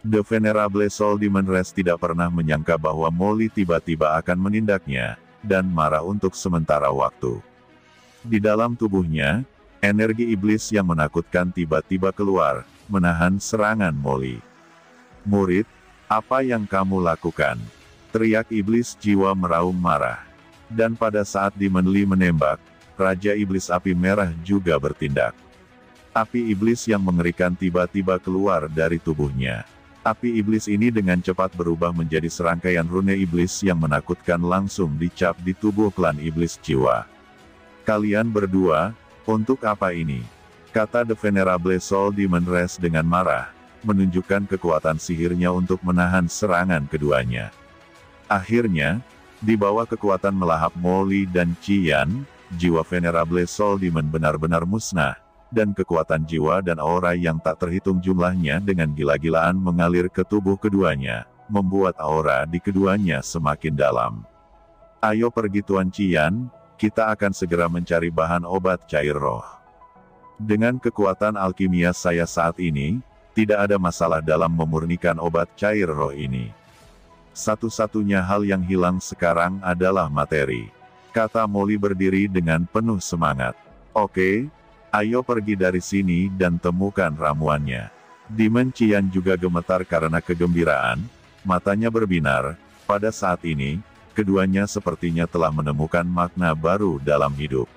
The Venerable Soul Demon Race tidak pernah menyangka bahwa Molly tiba-tiba akan menindaknya, dan marah untuk sementara waktu. Di dalam tubuhnya, energi iblis yang menakutkan tiba-tiba keluar, menahan serangan Molly. "Murid, apa yang kamu lakukan?" teriak iblis jiwa meraung marah. Dan pada saat Demon Lee menembak, Raja Iblis Api Merah juga bertindak. Api iblis yang mengerikan tiba-tiba keluar dari tubuhnya. Api iblis ini dengan cepat berubah menjadi serangkaian rune iblis yang menakutkan langsung dicap di tubuh klan iblis jiwa. "Kalian berdua, untuk apa ini?" kata The Venerable Soul Demon Race dengan marah, menunjukkan kekuatan sihirnya untuk menahan serangan keduanya. Akhirnya, di bawah kekuatan melahap Molly dan Qian, jiwa Venerable Soul Demon benar-benar musnah, dan kekuatan jiwa dan aura yang tak terhitung jumlahnya dengan gila-gilaan mengalir ke tubuh keduanya, membuat aura di keduanya semakin dalam. "Ayo pergi Tuan Qian, kita akan segera mencari bahan obat cair roh. Dengan kekuatan alkimia saya saat ini, tidak ada masalah dalam memurnikan obat cair roh ini. Satu-satunya hal yang hilang sekarang adalah materi," kata Molly berdiri dengan penuh semangat. "Oke, ayo pergi dari sini dan temukan ramuannya." Demon Qian juga gemetar karena kegembiraan, matanya berbinar. Pada saat ini, keduanya sepertinya telah menemukan makna baru dalam hidup.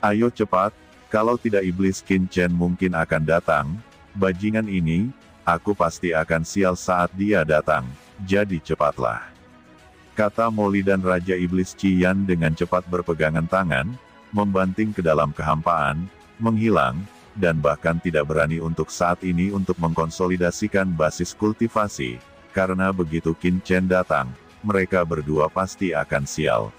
"Ayo cepat, kalau tidak iblis Qin Chen mungkin akan datang. Bajingan ini, aku pasti akan sial saat dia datang, jadi cepatlah," kata Molly dan Raja Iblis Qian dengan cepat berpegangan tangan, membanting ke dalam kehampaan, menghilang, dan bahkan tidak berani untuk saat ini untuk mengkonsolidasikan basis kultivasi, karena begitu Qin Chen datang, mereka berdua pasti akan sial.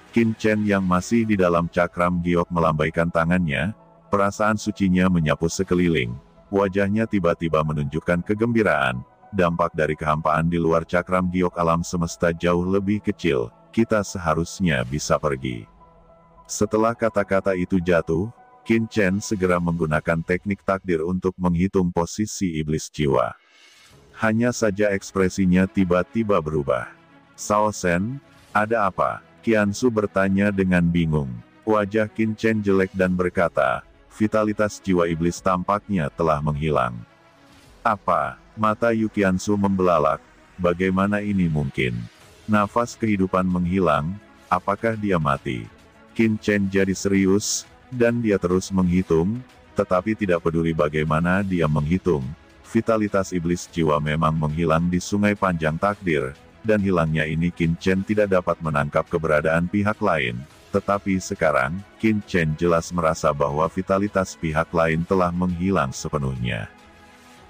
Qin Chen yang masih di dalam cakram giok melambaikan tangannya, perasaan sucinya menyapu sekeliling, wajahnya tiba-tiba menunjukkan kegembiraan. "Dampak dari kehampaan di luar cakram giok alam semesta jauh lebih kecil, kita seharusnya bisa pergi." Setelah kata-kata itu jatuh, Qin Chen segera menggunakan teknik takdir untuk menghitung posisi iblis jiwa. Hanya saja ekspresinya tiba-tiba berubah. "Sao Shen, ada apa?" Qiansu bertanya dengan bingung. Wajah Qin Chen jelek dan berkata, "Vitalitas jiwa iblis tampaknya telah menghilang." "Apa?" Mata Yu Qiansu membelalak. "Bagaimana ini mungkin? Nafas kehidupan menghilang, apakah dia mati?" Qin Chen jadi serius, dan dia terus menghitung, tetapi tidak peduli bagaimana dia menghitung, vitalitas iblis jiwa memang menghilang di sungai panjang takdir, dan hilangnya ini Qin Chen tidak dapat menangkap keberadaan pihak lain, tetapi sekarang, Qin Chen jelas merasa bahwa vitalitas pihak lain telah menghilang sepenuhnya.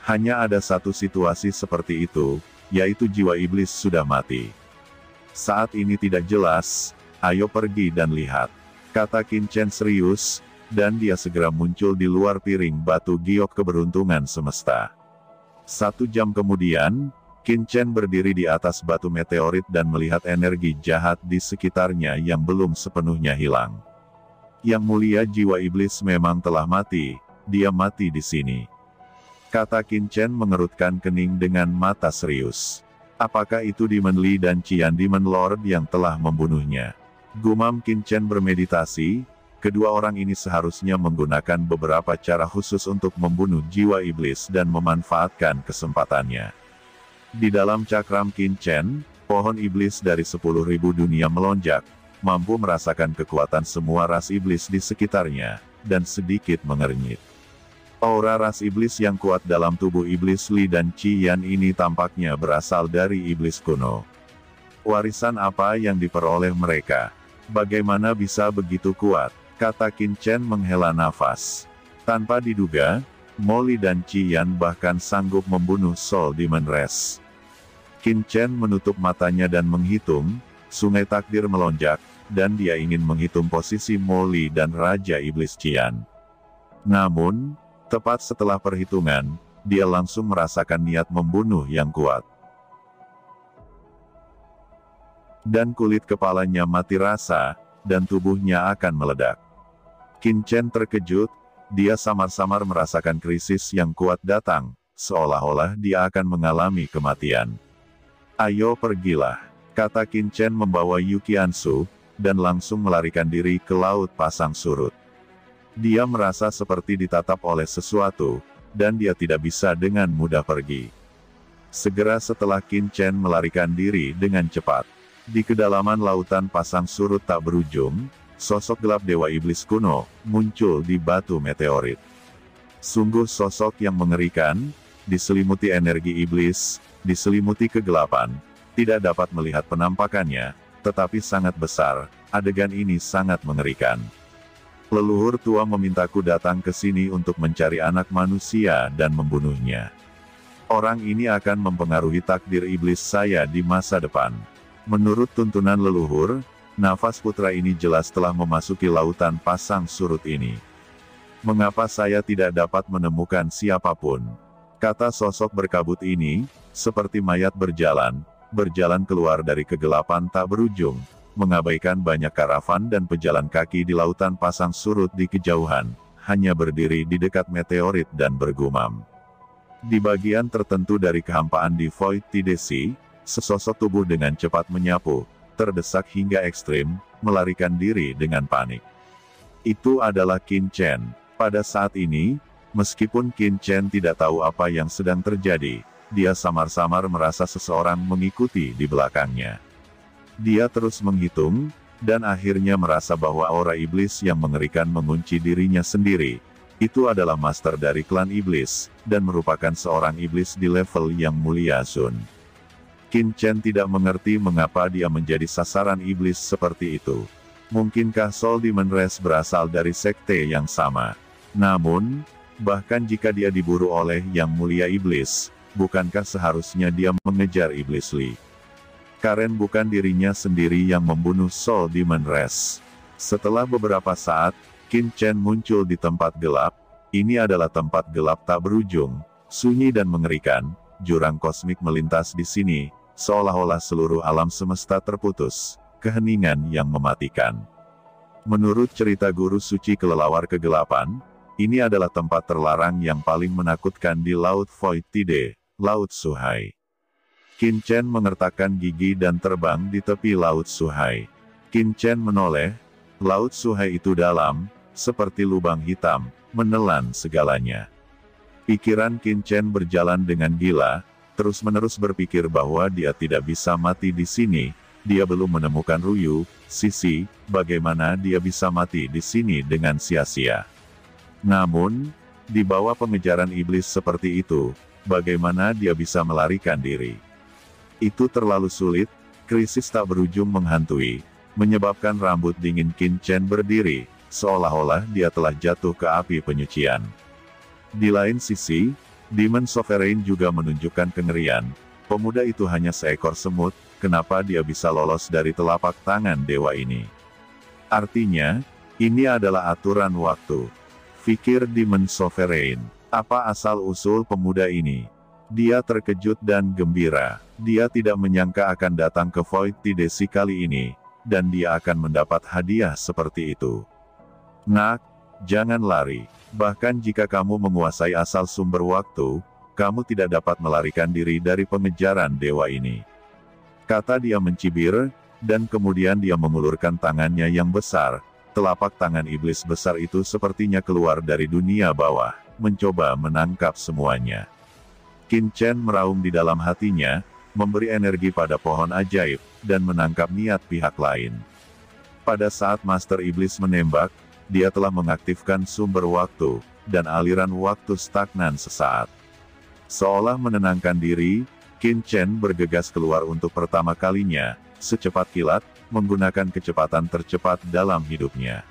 Hanya ada satu situasi seperti itu, yaitu jiwa iblis sudah mati. Saat ini tidak jelas, ayo pergi dan lihat, kata Qin Chen serius, dan dia segera muncul di luar piring batu giok keberuntungan semesta. 1 jam kemudian, Qin Chen berdiri di atas batu meteorit dan melihat energi jahat di sekitarnya yang belum sepenuhnya hilang. Yang mulia jiwa iblis memang telah mati, dia mati di sini, kata Qin Chen mengerutkan kening dengan mata serius. Apakah itu Demon Lee dan Qian Demon Lord yang telah membunuhnya? Gumam Qin Chen bermeditasi, kedua orang ini seharusnya menggunakan beberapa cara khusus untuk membunuh jiwa iblis dan memanfaatkan kesempatannya. Di dalam cakram Qin Chen, pohon iblis dari 10.000 dunia melonjak, mampu merasakan kekuatan semua ras iblis di sekitarnya, dan sedikit mengernyit. Aura ras iblis yang kuat dalam tubuh iblis Li dan Qian ini tampaknya berasal dari iblis kuno. Warisan apa yang diperoleh mereka? Bagaimana bisa begitu kuat? Kata Qin Chen menghela nafas. Tanpa diduga, Molly dan Qian bahkan sanggup membunuh Soul Demon Race. Qin Chen menutup matanya dan menghitung, sungai takdir melonjak, dan dia ingin menghitung posisi Molly dan Raja Iblis Qian. Namun, tepat setelah perhitungan, dia langsung merasakan niat membunuh yang kuat. Dan kulit kepalanya mati rasa, dan tubuhnya akan meledak. Qin Chen terkejut, dia samar-samar merasakan krisis yang kuat datang, seolah-olah dia akan mengalami kematian. "Ayo pergilah," kata Qin Chen membawa Yuki Ansu, dan langsung melarikan diri ke laut pasang surut. Dia merasa seperti ditatap oleh sesuatu, dan dia tidak bisa dengan mudah pergi. Segera setelah Qin Chen melarikan diri dengan cepat, di kedalaman lautan pasang surut tak berujung, sosok gelap Dewa Iblis kuno muncul di batu meteorit. Sungguh sosok yang mengerikan, diselimuti energi iblis, diselimuti kegelapan, tidak dapat melihat penampakannya, tetapi sangat besar. Adegan ini sangat mengerikan. Leluhur tua memintaku datang ke sini untuk mencari anak manusia dan membunuhnya. Orang ini akan mempengaruhi takdir iblis saya di masa depan. Menurut tuntunan leluhur, nafas putra ini jelas telah memasuki lautan pasang surut ini. Mengapa saya tidak dapat menemukan siapapun? Kata sosok berkabut ini, seperti mayat berjalan keluar dari kegelapan tak berujung, mengabaikan banyak karavan dan pejalan kaki di lautan pasang surut di kejauhan, hanya berdiri di dekat meteorit dan bergumam. Di bagian tertentu dari kehampaan di Void Tide Sea, sesosok tubuh dengan cepat menyapu, terdesak hingga ekstrim, melarikan diri dengan panik. Itu adalah Qin Chen. Pada saat ini, meskipun Qin Chen tidak tahu apa yang sedang terjadi, dia samar-samar merasa seseorang mengikuti di belakangnya. Dia terus menghitung, dan akhirnya merasa bahwa aura iblis yang mengerikan mengunci dirinya sendiri. Itu adalah master dari klan iblis, dan merupakan seorang iblis di level yang mulia Sun. Qin Chen tidak mengerti mengapa dia menjadi sasaran iblis seperti itu. Mungkinkah Soul Demon Race berasal dari sekte yang sama? Namun, bahkan jika dia diburu oleh Yang Mulia Iblis, bukankah seharusnya dia mengejar Iblis Li? Karen bukan dirinya sendiri yang membunuh Soul Demon Race. Setelah beberapa saat, Qin Chen muncul di tempat gelap. Ini adalah tempat gelap tak berujung, sunyi dan mengerikan. Jurang kosmik melintas di sini, seolah-olah seluruh alam semesta terputus. Keheningan yang mematikan. Menurut cerita guru suci kelelawar kegelapan, ini adalah tempat terlarang yang paling menakutkan di Laut Void Tide, Laut Suhai. Qin Chen mengertakkan gigi dan terbang di tepi Laut Suhai. Qin Chen menoleh, Laut Suhai itu dalam, seperti lubang hitam, menelan segalanya. Pikiran Qin Chen berjalan dengan gila, terus-menerus berpikir bahwa dia tidak bisa mati di sini. Dia belum menemukan Ruyu, Sisi, bagaimana dia bisa mati di sini dengan sia-sia. Namun, di bawah pengejaran iblis seperti itu, bagaimana dia bisa melarikan diri? Itu terlalu sulit, krisis tak berujung menghantui, menyebabkan rambut dingin Qin Chen berdiri, seolah-olah dia telah jatuh ke api penyucian. Di lain sisi, Demon Sovereign juga menunjukkan kengerian. Pemuda itu hanya seekor semut, kenapa dia bisa lolos dari telapak tangan dewa ini? Artinya, ini adalah aturan waktu. Fikir Demon Sovereign. Apa asal-usul pemuda ini? Dia terkejut dan gembira. Dia tidak menyangka akan datang ke Void Tide Sea kali ini, dan dia akan mendapat hadiah seperti itu. Nak, jangan lari. Bahkan jika kamu menguasai asal sumber waktu, kamu tidak dapat melarikan diri dari pengejaran dewa ini. Kata dia mencibir, dan kemudian dia mengulurkan tangannya yang besar. Telapak tangan iblis besar itu sepertinya keluar dari dunia bawah, mencoba menangkap semuanya. Qin Chen meraung di dalam hatinya, memberi energi pada pohon ajaib, dan menangkap niat pihak lain. Pada saat Master Iblis menembak, dia telah mengaktifkan sumber waktu, dan aliran waktu stagnan sesaat. Seolah menenangkan diri, Qin Chen bergegas keluar untuk pertama kalinya, secepat kilat, menggunakan kecepatan tercepat dalam hidupnya.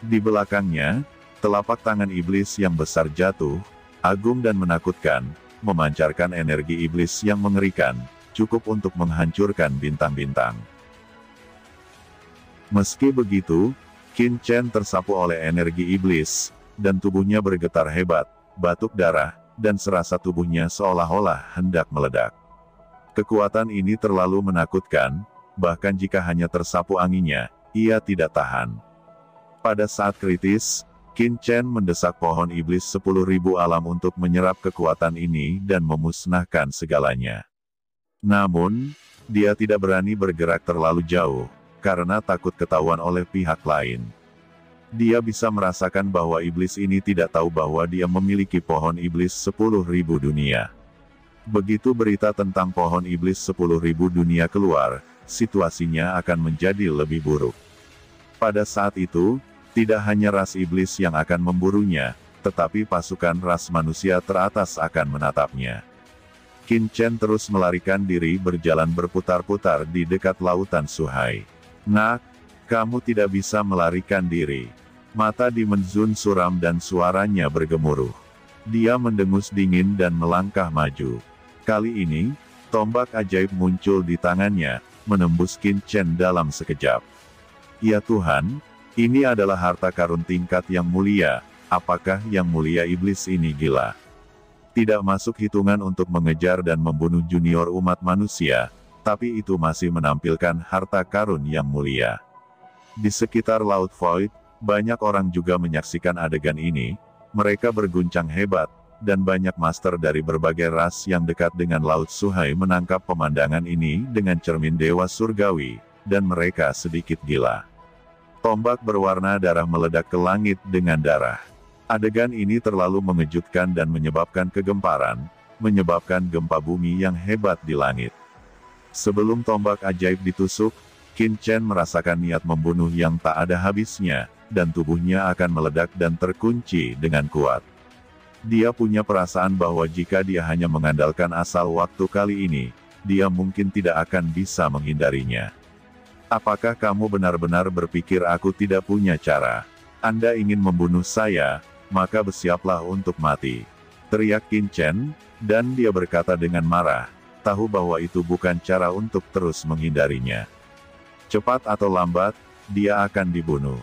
Di belakangnya, telapak tangan iblis yang besar jatuh, agung dan menakutkan, memancarkan energi iblis yang mengerikan, cukup untuk menghancurkan bintang-bintang. Meski begitu, Qin Chen tersapu oleh energi iblis, dan tubuhnya bergetar hebat, batuk darah, dan serasa tubuhnya seolah-olah hendak meledak. Kekuatan ini terlalu menakutkan, bahkan jika hanya tersapu anginnya, ia tidak tahan. Pada saat kritis, Qin Chen mendesak pohon iblis 10.000 alam untuk menyerap kekuatan ini dan memusnahkan segalanya. Namun, dia tidak berani bergerak terlalu jauh, karena takut ketahuan oleh pihak lain. Dia bisa merasakan bahwa iblis ini tidak tahu bahwa dia memiliki pohon iblis 10.000 dunia. Begitu berita tentang pohon iblis 10.000 dunia keluar, situasinya akan menjadi lebih buruk. Pada saat itu, tidak hanya ras iblis yang akan memburunya, tetapi pasukan ras manusia teratas akan menatapnya. Qin Chen terus melarikan diri berjalan berputar-putar di dekat lautan Suhai. "Nak, kamu tidak bisa melarikan diri." Mata Demon Zun suram dan suaranya bergemuruh. Dia mendengus dingin dan melangkah maju. Kali ini, tombak ajaib muncul di tangannya, menembus Qin Chen dalam sekejap. "Ya Tuhan, ini adalah harta karun tingkat yang mulia, apakah yang mulia iblis ini gila? Tidak masuk hitungan untuk mengejar dan membunuh junior umat manusia, tapi itu masih menampilkan harta karun yang mulia." Di sekitar Laut Void, banyak orang juga menyaksikan adegan ini. Mereka berguncang hebat, dan banyak master dari berbagai ras yang dekat dengan Laut Suhai menangkap pemandangan ini dengan cermin dewa surgawi, dan mereka sedikit gila. Tombak berwarna darah meledak ke langit dengan darah. Adegan ini terlalu mengejutkan dan menyebabkan kegemparan, menyebabkan gempa bumi yang hebat di langit. Sebelum tombak ajaib ditusuk, Qin Chen merasakan niat membunuh yang tak ada habisnya, dan tubuhnya akan meledak dan terkunci dengan kuat. Dia punya perasaan bahwa jika dia hanya mengandalkan asal waktu kali ini, dia mungkin tidak akan bisa menghindarinya. "Apakah kamu benar-benar berpikir aku tidak punya cara? Anda ingin membunuh saya, maka bersiaplah untuk mati," teriak Qin Chen, dan dia berkata dengan marah, tahu bahwa itu bukan cara untuk terus menghindarinya. Cepat atau lambat, dia akan dibunuh.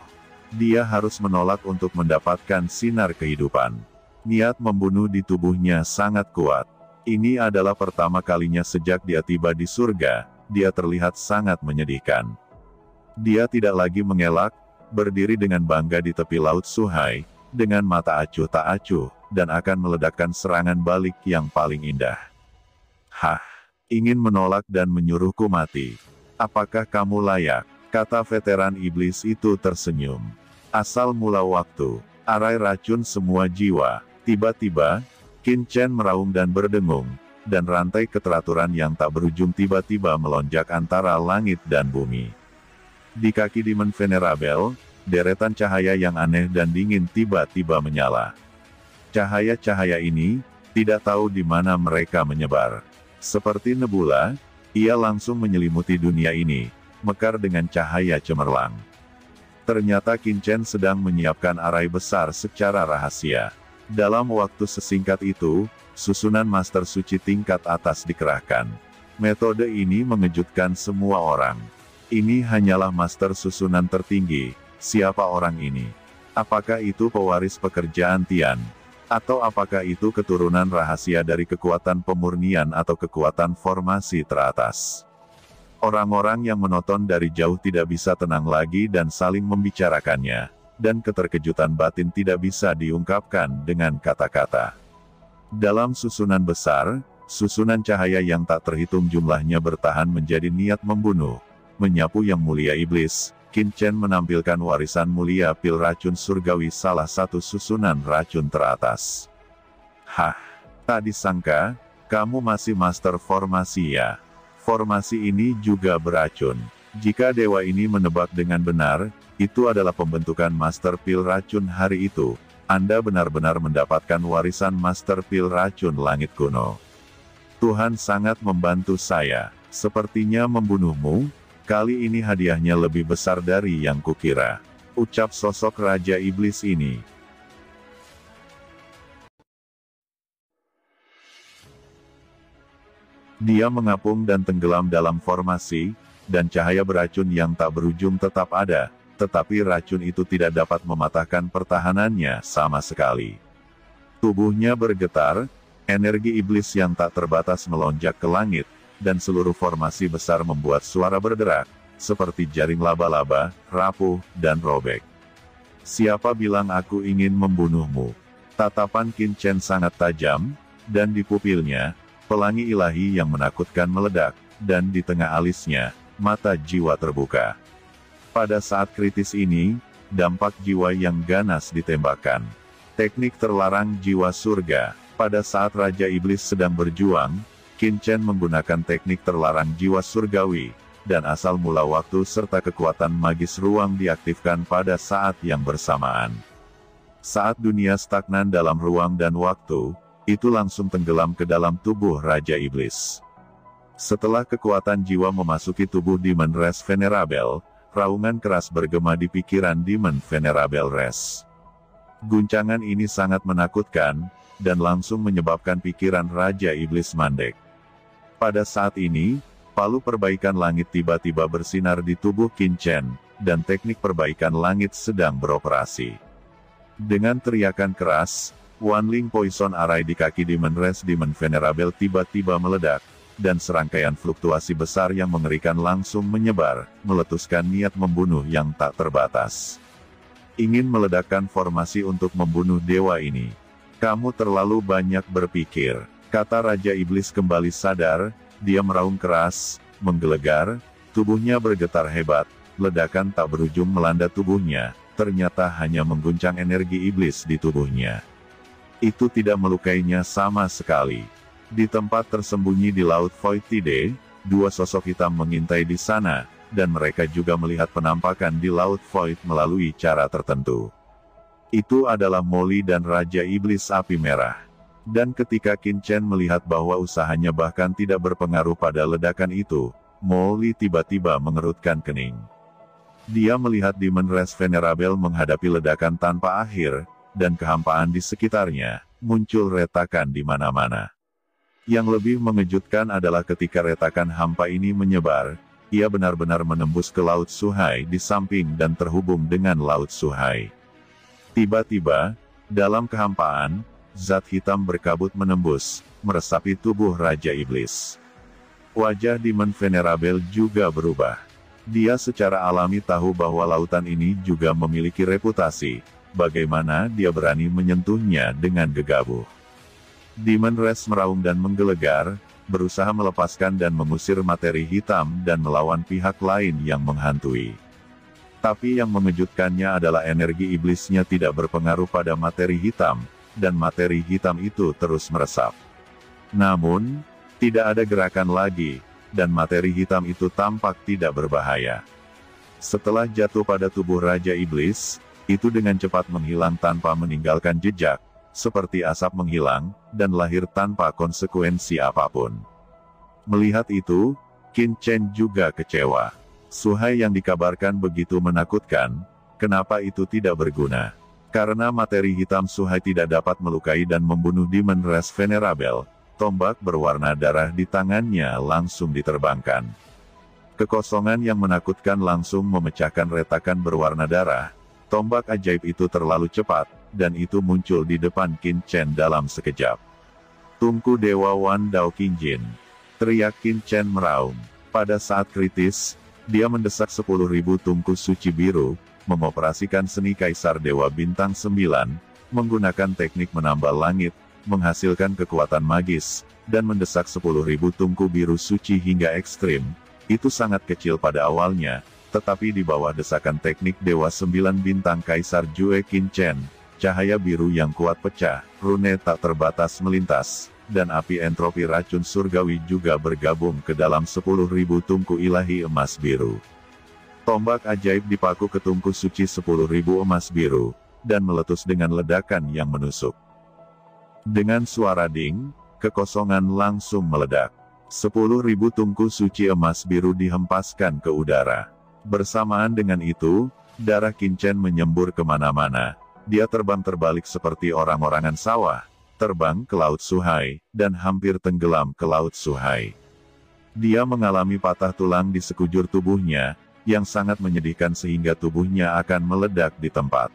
Dia harus menolak untuk mendapatkan sinar kehidupan. Niat membunuh di tubuhnya sangat kuat. Ini adalah pertama kalinya sejak dia tiba di surga. Dia terlihat sangat menyedihkan. Dia tidak lagi mengelak, berdiri dengan bangga di tepi Laut Suhai, dengan mata acuh tak acuh, dan akan meledakkan serangan balik yang paling indah. "Hah, ingin menolak dan menyuruhku mati? Apakah kamu layak?" kata veteran iblis itu tersenyum. "Asal mula waktu, arai racun semua jiwa." Tiba-tiba, Qin Chen meraung dan berdengung, dan rantai keteraturan yang tak berujung tiba-tiba melonjak antara langit dan bumi. Di kaki Demon Venerable, deretan cahaya yang aneh dan dingin tiba-tiba menyala. Cahaya-cahaya ini, tidak tahu di mana mereka menyebar. Seperti nebula, ia langsung menyelimuti dunia ini, mekar dengan cahaya cemerlang. Ternyata Qin Chen sedang menyiapkan arai besar secara rahasia. Dalam waktu sesingkat itu, susunan Master Suci tingkat atas dikerahkan. Metode ini mengejutkan semua orang. Ini hanyalah Master susunan tertinggi. Siapa orang ini? Apakah itu pewaris pekerjaan Tian? Atau apakah itu keturunan rahasia dari kekuatan pemurnian atau kekuatan formasi teratas? Orang-orang yang menonton dari jauh tidak bisa tenang lagi dan saling membicarakannya. Dan keterkejutan batin tidak bisa diungkapkan dengan kata-kata. Dalam susunan besar, susunan cahaya yang tak terhitung jumlahnya bertahan menjadi niat membunuh. Menyapu yang mulia iblis, Qin Chen menampilkan warisan mulia pil racun surgawi salah satu susunan racun teratas. "Hah, tak disangka, kamu masih master formasi ya. Formasi ini juga beracun. Jika dewa ini menebak dengan benar, itu adalah pembentukan Master Pil Racun hari itu. Anda benar-benar mendapatkan warisan Master Pil Racun Langit Kuno. Tuhan sangat membantu saya. Sepertinya membunuhmu, kali ini hadiahnya lebih besar dari yang kukira," ucap sosok Raja Iblis ini. Dia mengapung dan tenggelam dalam formasi, dan cahaya beracun yang tak berujung tetap ada. Tetapi racun itu tidak dapat mematahkan pertahanannya sama sekali. Tubuhnya bergetar, energi iblis yang tak terbatas melonjak ke langit, dan seluruh formasi besar membuat suara berderak, seperti jaring laba-laba, rapuh, dan robek. Siapa bilang aku ingin membunuhmu? Tatapan Qin Chen sangat tajam, dan di pupilnya, pelangi ilahi yang menakutkan meledak, dan di tengah alisnya, mata jiwa terbuka. Pada saat kritis ini, dampak jiwa yang ganas ditembakkan. Teknik terlarang jiwa surga. Pada saat Raja Iblis sedang berjuang, Qin Chen menggunakan teknik terlarang jiwa surgawi, dan asal mula waktu serta kekuatan magis ruang diaktifkan pada saat yang bersamaan. Saat dunia stagnan dalam ruang dan waktu, itu langsung tenggelam ke dalam tubuh Raja Iblis. Setelah kekuatan jiwa memasuki tubuh Demon Res Venerable, raungan keras bergema di pikiran Demon Venerable Res. Guncangan ini sangat menakutkan, dan langsung menyebabkan pikiran Raja Iblis mandek. Pada saat ini, palu perbaikan langit tiba-tiba bersinar di tubuh Qin Chen, dan teknik perbaikan langit sedang beroperasi. Dengan teriakan keras, Wanling Poison Array di kaki Demon Res Demon Venerable tiba-tiba meledak, dan serangkaian fluktuasi besar yang mengerikan langsung menyebar, meletuskan niat membunuh yang tak terbatas. Ingin meledakkan formasi untuk membunuh dewa ini. Kamu terlalu banyak berpikir, kata Raja Iblis kembali sadar, dia meraung keras, menggelegar, tubuhnya bergetar hebat, ledakan tak berujung melanda tubuhnya, ternyata hanya mengguncang energi iblis di tubuhnya. Itu tidak melukainya sama sekali. Di tempat tersembunyi di Laut Void Tide, dua sosok hitam mengintai di sana, dan mereka juga melihat penampakan di Laut Void melalui cara tertentu. Itu adalah Molly dan Raja Iblis Api Merah. Dan ketika Qin Chen melihat bahwa usahanya bahkan tidak berpengaruh pada ledakan itu, Molly tiba-tiba mengerutkan kening. Dia melihat Demon Res Venerable menghadapi ledakan tanpa akhir, dan kehampaan di sekitarnya, muncul retakan di mana-mana. Yang lebih mengejutkan adalah ketika retakan hampa ini menyebar, ia benar-benar menembus ke Laut Suhai di samping dan terhubung dengan Laut Suhai. Tiba-tiba, dalam kehampaan, zat hitam berkabut menembus, meresapi tubuh Raja Iblis. Wajah Demon Venerable juga berubah. Dia secara alami tahu bahwa lautan ini juga memiliki reputasi, bagaimana dia berani menyentuhnya dengan gegabah. Demon Res meraung dan menggelegar, berusaha melepaskan dan mengusir materi hitam dan melawan pihak lain yang menghantui. Tapi yang mengejutkannya adalah energi iblisnya tidak berpengaruh pada materi hitam, dan materi hitam itu terus meresap. Namun, tidak ada gerakan lagi, dan materi hitam itu tampak tidak berbahaya. Setelah jatuh pada tubuh Raja Iblis, itu dengan cepat menghilang tanpa meninggalkan jejak, seperti asap menghilang, dan lahir tanpa konsekuensi apapun. Melihat itu, Qin Chen juga kecewa. Suhai yang dikabarkan begitu menakutkan, kenapa itu tidak berguna? Karena materi hitam Suhai tidak dapat melukai dan membunuh Demon Res Venerable, tombak berwarna darah di tangannya langsung diterbangkan. Kekosongan yang menakutkan langsung memecahkan retakan berwarna darah, tombak ajaib itu terlalu cepat, dan itu muncul di depan Qin Chen dalam sekejap. Tungku Dewa Wan Dao Qinjin, teriak Qin Chen meraung. Pada saat kritis, dia mendesak 10.000 tungku suci biru, mengoperasikan seni Kaisar Dewa Bintang 9, menggunakan teknik menambal langit, menghasilkan kekuatan magis, dan mendesak 10.000 tungku biru suci hingga ekstrim. Itu sangat kecil pada awalnya, tetapi di bawah desakan teknik Dewa 9 Bintang Kaisar Jue Qin Chen, cahaya biru yang kuat pecah, rune tak terbatas melintas, dan api entropi racun surgawi juga bergabung ke dalam 10.000 tungku ilahi emas biru. Tombak ajaib dipaku ke tungku suci 10.000 emas biru, dan meletus dengan ledakan yang menusuk. Dengan suara ding, kekosongan langsung meledak. 10.000 tungku suci emas biru dihempaskan ke udara. Bersamaan dengan itu, darah Qin Chen menyembur kemana-mana. Dia terbang terbalik seperti orang-orangan sawah, terbang ke Laut Suhai, dan hampir tenggelam ke Laut Suhai. Dia mengalami patah tulang di sekujur tubuhnya, yang sangat menyedihkan sehingga tubuhnya akan meledak di tempat.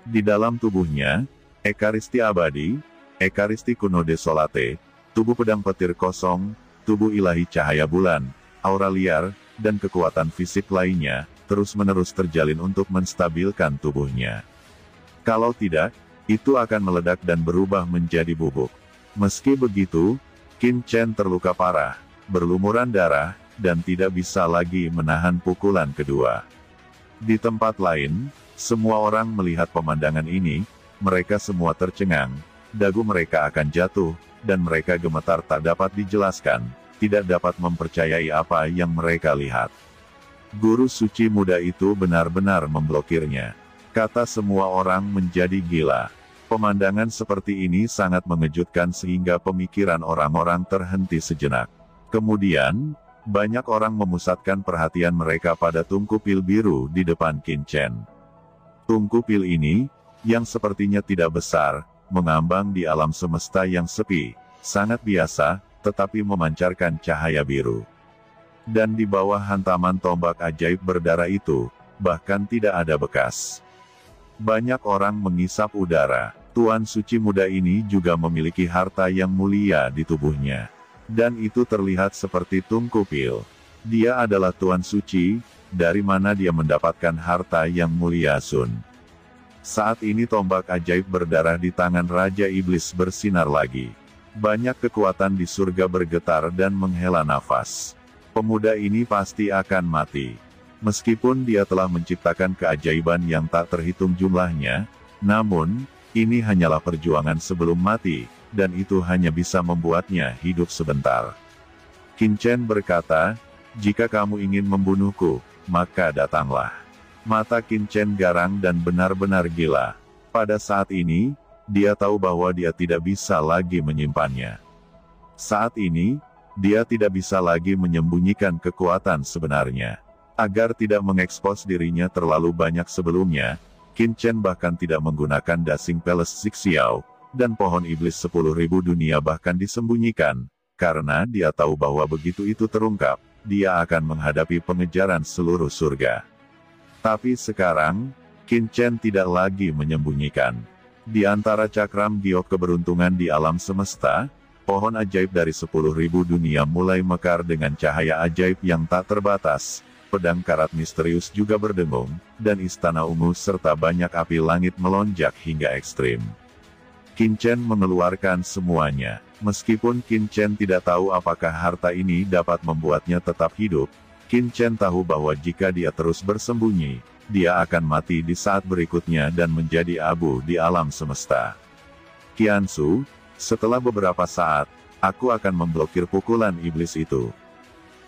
Di dalam tubuhnya, Ekaristi abadi, Ekaristi kuno desolate, tubuh pedang petir kosong, tubuh ilahi cahaya bulan, aura liar, dan kekuatan fisik lainnya, terus-menerus terjalin untuk menstabilkan tubuhnya. Kalau tidak, itu akan meledak dan berubah menjadi bubuk. Meski begitu, Qin Chen terluka parah, berlumuran darah, dan tidak bisa lagi menahan pukulan kedua. Di tempat lain, semua orang melihat pemandangan ini, mereka semua tercengang, dagu mereka akan jatuh, dan mereka gemetar tak dapat dijelaskan, tidak dapat mempercayai apa yang mereka lihat. Guru suci muda itu benar-benar memblokirnya. Kata semua orang menjadi gila. Pemandangan seperti ini sangat mengejutkan sehingga pemikiran orang-orang terhenti sejenak. Kemudian, banyak orang memusatkan perhatian mereka pada tungku pil biru di depan Qin Chen. Tungku pil ini, yang sepertinya tidak besar, mengambang di alam semesta yang sepi, sangat biasa, tetapi memancarkan cahaya biru. Dan di bawah hantaman tombak ajaib berdarah itu, bahkan tidak ada bekas. Banyak orang mengisap udara. Tuan suci muda ini juga memiliki harta yang mulia di tubuhnya. Dan itu terlihat seperti tungku pil. Dia adalah Tuan Suci, dari mana dia mendapatkan harta yang mulia Sun. Saat ini tombak ajaib berdarah di tangan Raja Iblis bersinar lagi. Banyak kekuatan di surga bergetar dan menghela nafas. Pemuda ini pasti akan mati. Meskipun dia telah menciptakan keajaiban yang tak terhitung jumlahnya, namun, ini hanyalah perjuangan sebelum mati, dan itu hanya bisa membuatnya hidup sebentar. Qin Chen berkata, "Jika kamu ingin membunuhku, maka datanglah." Mata Qin Chen garang dan benar-benar gila. Pada saat ini, dia tahu bahwa dia tidak bisa lagi menyimpannya. Saat ini, dia tidak bisa lagi menyembunyikan kekuatan sebenarnya. Agar tidak mengekspos dirinya terlalu banyak sebelumnya, Qin Chen bahkan tidak menggunakan Dashing Palace Xiao, dan pohon iblis 10.000 dunia bahkan disembunyikan, karena dia tahu bahwa begitu itu terungkap, dia akan menghadapi pengejaran seluruh surga. Tapi sekarang, Qin Chen tidak lagi menyembunyikan. Di antara cakram giok keberuntungan di alam semesta, pohon ajaib dari 10.000 dunia mulai mekar dengan cahaya ajaib yang tak terbatas, pedang karat misterius juga berdengung, dan istana ungu serta banyak api langit melonjak hingga ekstrim. Qin Chen mengeluarkan semuanya. Meskipun Qin Chen tidak tahu apakah harta ini dapat membuatnya tetap hidup, Qin Chen tahu bahwa jika dia terus bersembunyi, dia akan mati di saat berikutnya dan menjadi abu di alam semesta. Qiansu, setelah beberapa saat, aku akan memblokir pukulan iblis itu.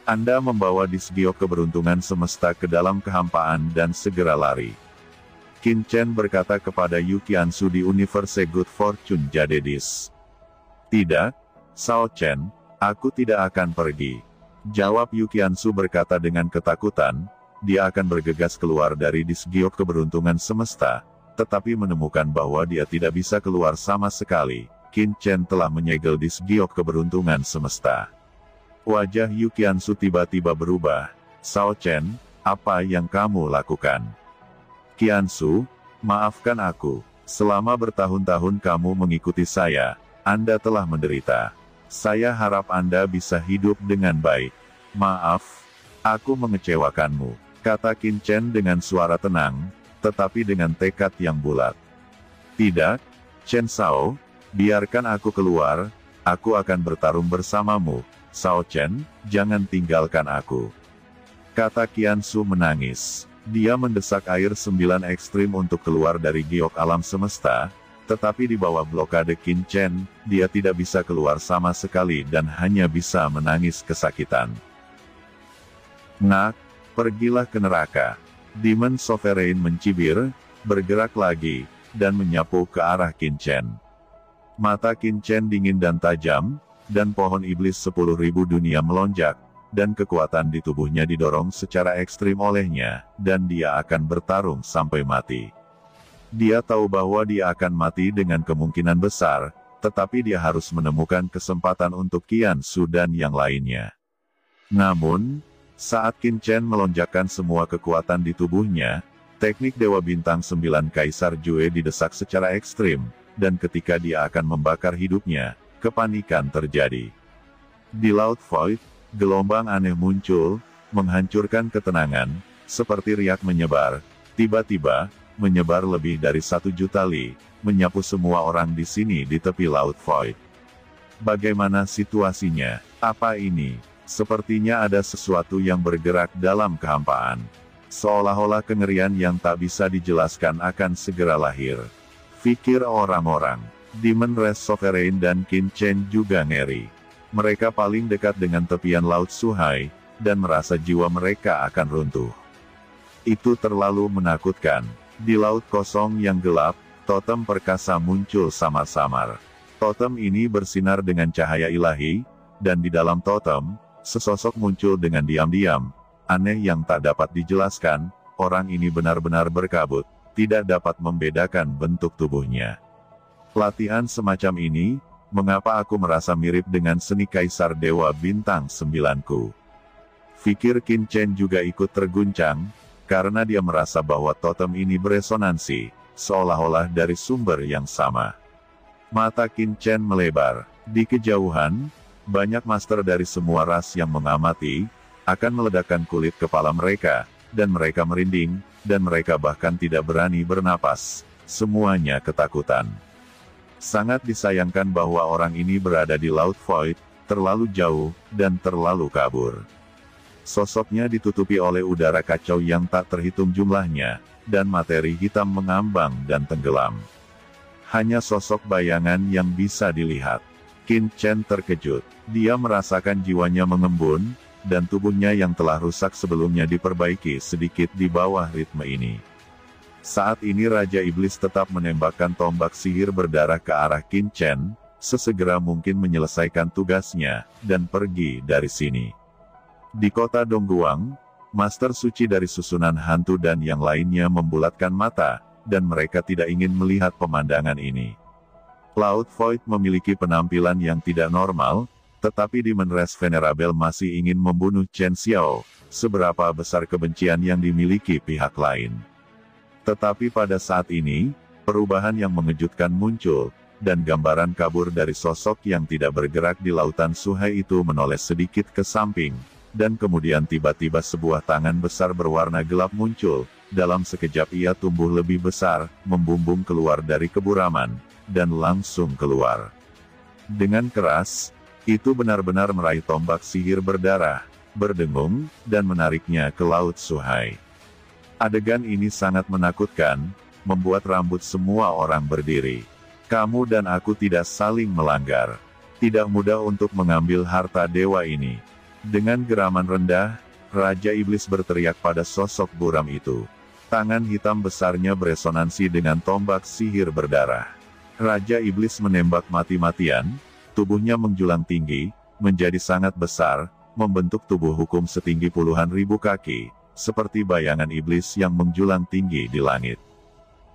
Anda membawa dis giok keberuntungan semesta ke dalam kehampaan dan segera lari. Qin Chen berkata kepada Yu Qiansu di Universe Good Fortune Jadedis. Tidak, Sao Chen, aku tidak akan pergi. Jawab Yu Qiansu berkata dengan ketakutan, dia akan bergegas keluar dari dis giok keberuntungan semesta, tetapi menemukan bahwa dia tidak bisa keluar sama sekali. Qin Chen telah menyegel dis giok keberuntungan semesta. Wajah Yu Qiansu tiba-tiba berubah. Sao Chen, apa yang kamu lakukan? Qiansu, maafkan aku. Selama bertahun-tahun kamu mengikuti saya, Anda telah menderita. Saya harap Anda bisa hidup dengan baik. Maaf, aku mengecewakanmu, kata Qin Chen dengan suara tenang, tetapi dengan tekad yang bulat. Tidak, Chen Sao, biarkan aku keluar, aku akan bertarung bersamamu. Sao Chen, jangan tinggalkan aku. Kata Qiansu menangis. Dia mendesak air 9 ekstrim untuk keluar dari giok alam semesta, tetapi di bawah blokade Qin Chen, dia tidak bisa keluar sama sekali dan hanya bisa menangis kesakitan. Nak, pergilah ke neraka. Demon Sovereign mencibir, bergerak lagi, dan menyapu ke arah Qin Chen. Mata Qin Chen dingin dan tajam, dan pohon iblis 10.000 dunia melonjak, dan kekuatan di tubuhnya didorong secara ekstrim olehnya, dan dia akan bertarung sampai mati. Dia tahu bahwa dia akan mati dengan kemungkinan besar, tetapi dia harus menemukan kesempatan untuk Qiansu dan yang lainnya. Namun, saat Qin Chen melonjakkan semua kekuatan di tubuhnya, teknik Dewa Bintang 9 Kaisar Jue didesak secara ekstrim, dan ketika dia akan membakar hidupnya, kepanikan terjadi. Di Laut Void, gelombang aneh muncul, menghancurkan ketenangan, seperti riak menyebar, tiba-tiba, menyebar lebih dari 1 juta li, menyapu semua orang di sini di tepi Laut Void. Bagaimana situasinya? Apa ini? Sepertinya ada sesuatu yang bergerak dalam kehampaan. Seolah-olah kengerian yang tak bisa dijelaskan akan segera lahir. Pikir orang-orang. Demon Race Sovereign dan Qin Chen juga ngeri. Mereka paling dekat dengan tepian Laut Suhai, dan merasa jiwa mereka akan runtuh. Itu terlalu menakutkan. Di laut kosong yang gelap, totem perkasa muncul samar-samar. Totem ini bersinar dengan cahaya ilahi, dan di dalam totem, sesosok muncul dengan diam-diam. Aneh yang tak dapat dijelaskan, orang ini benar-benar berkabut, tidak dapat membedakan bentuk tubuhnya. Latihan semacam ini, mengapa aku merasa mirip dengan seni Kaisar Dewa Bintang 9-ku? Pikir Qin Chen juga ikut terguncang, karena dia merasa bahwa totem ini beresonansi, seolah-olah dari sumber yang sama. Mata Qin Chen melebar. Di kejauhan, banyak master dari semua ras yang mengamati, akan meledakkan kulit kepala mereka, dan mereka merinding, dan mereka bahkan tidak berani bernapas. Semuanya ketakutan. Sangat disayangkan bahwa orang ini berada di Laut Void, terlalu jauh, dan terlalu kabur. Sosoknya ditutupi oleh udara kacau yang tak terhitung jumlahnya, dan materi hitam mengambang dan tenggelam. Hanya sosok bayangan yang bisa dilihat. Qin Chen terkejut. Dia merasakan jiwanya mengembun, dan tubuhnya yang telah rusak sebelumnya diperbaiki sedikit di bawah ritme ini. Saat ini Raja Iblis tetap menembakkan tombak sihir berdarah ke arah Qin Chen, sesegera mungkin menyelesaikan tugasnya, dan pergi dari sini. Di kota Dongguang, Master Suci dari susunan hantu dan yang lainnya membulatkan mata, dan mereka tidak ingin melihat pemandangan ini. Laut Void memiliki penampilan yang tidak normal, tetapi Demon Race Venerable masih ingin membunuh Chen Xiao, seberapa besar kebencian yang dimiliki pihak lain. Tetapi pada saat ini, perubahan yang mengejutkan muncul, dan gambaran kabur dari sosok yang tidak bergerak di lautan Suhai itu menoleh sedikit ke samping, dan kemudian tiba-tiba sebuah tangan besar berwarna gelap muncul, dalam sekejap ia tumbuh lebih besar, membumbung keluar dari keburaman, dan langsung keluar. Dengan keras, itu benar-benar meraih tombak sihir berdarah, berdengung, dan menariknya ke Laut Suhai. Adegan ini sangat menakutkan, membuat rambut semua orang berdiri. Kamu dan aku tidak saling melanggar. Tidak mudah untuk mengambil harta dewa ini. Dengan geraman rendah, Raja Iblis berteriak pada sosok buram itu. Tangan hitam besarnya beresonansi dengan tombak sihir berdarah. Raja Iblis menembak mati-matian, tubuhnya menjulang tinggi, menjadi sangat besar, membentuk tubuh hukum setinggi puluhan ribu kaki, seperti bayangan iblis yang menjulang tinggi di langit.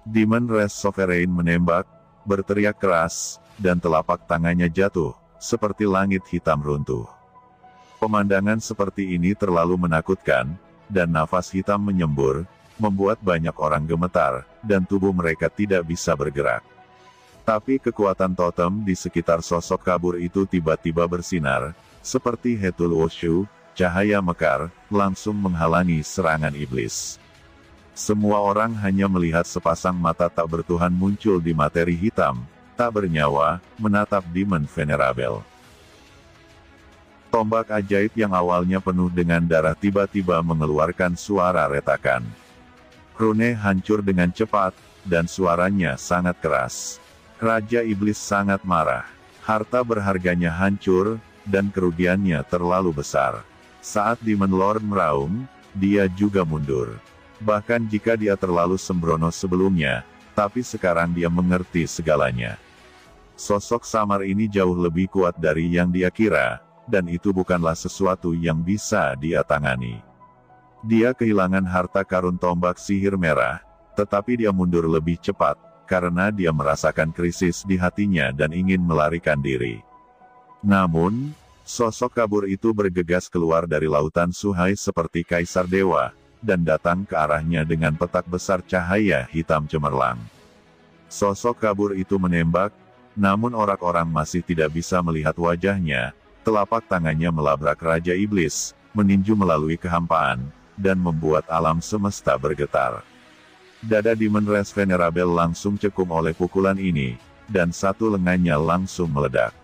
Demon Race Sovereign menembak, berteriak keras, dan telapak tangannya jatuh, seperti langit hitam runtuh. Pemandangan seperti ini terlalu menakutkan, dan nafas hitam menyembur, membuat banyak orang gemetar, dan tubuh mereka tidak bisa bergerak. Tapi kekuatan totem di sekitar sosok kabur itu tiba-tiba bersinar, seperti Hetul Wushu, cahaya mekar, langsung menghalangi serangan iblis. Semua orang hanya melihat sepasang mata tak bertuhan muncul di materi hitam, tak bernyawa, menatap Demon Venerable. Tombak ajaib yang awalnya penuh dengan darah tiba-tiba mengeluarkan suara retakan. Rune hancur dengan cepat, dan suaranya sangat keras. Raja Iblis sangat marah. Harta berharganya hancur, dan kerugiannya terlalu besar. Saat Demon Lord meraung, dia juga mundur. Bahkan jika dia terlalu sembrono sebelumnya, tapi sekarang dia mengerti segalanya. Sosok samar ini jauh lebih kuat dari yang dia kira, dan itu bukanlah sesuatu yang bisa dia tangani. Dia kehilangan harta karun tombak sihir merah, tetapi dia mundur lebih cepat, karena dia merasakan krisis di hatinya dan ingin melarikan diri. Namun, sosok kabur itu bergegas keluar dari lautan Suhai seperti Kaisar Dewa, dan datang ke arahnya dengan petak besar cahaya hitam cemerlang. Sosok kabur itu menembak, namun orang-orang masih tidak bisa melihat wajahnya. Telapak tangannya melabrak Raja Iblis, meninju melalui kehampaan, dan membuat alam semesta bergetar. Dada Demon Race Venerable langsung cekung oleh pukulan ini, dan satu lengannya langsung meledak.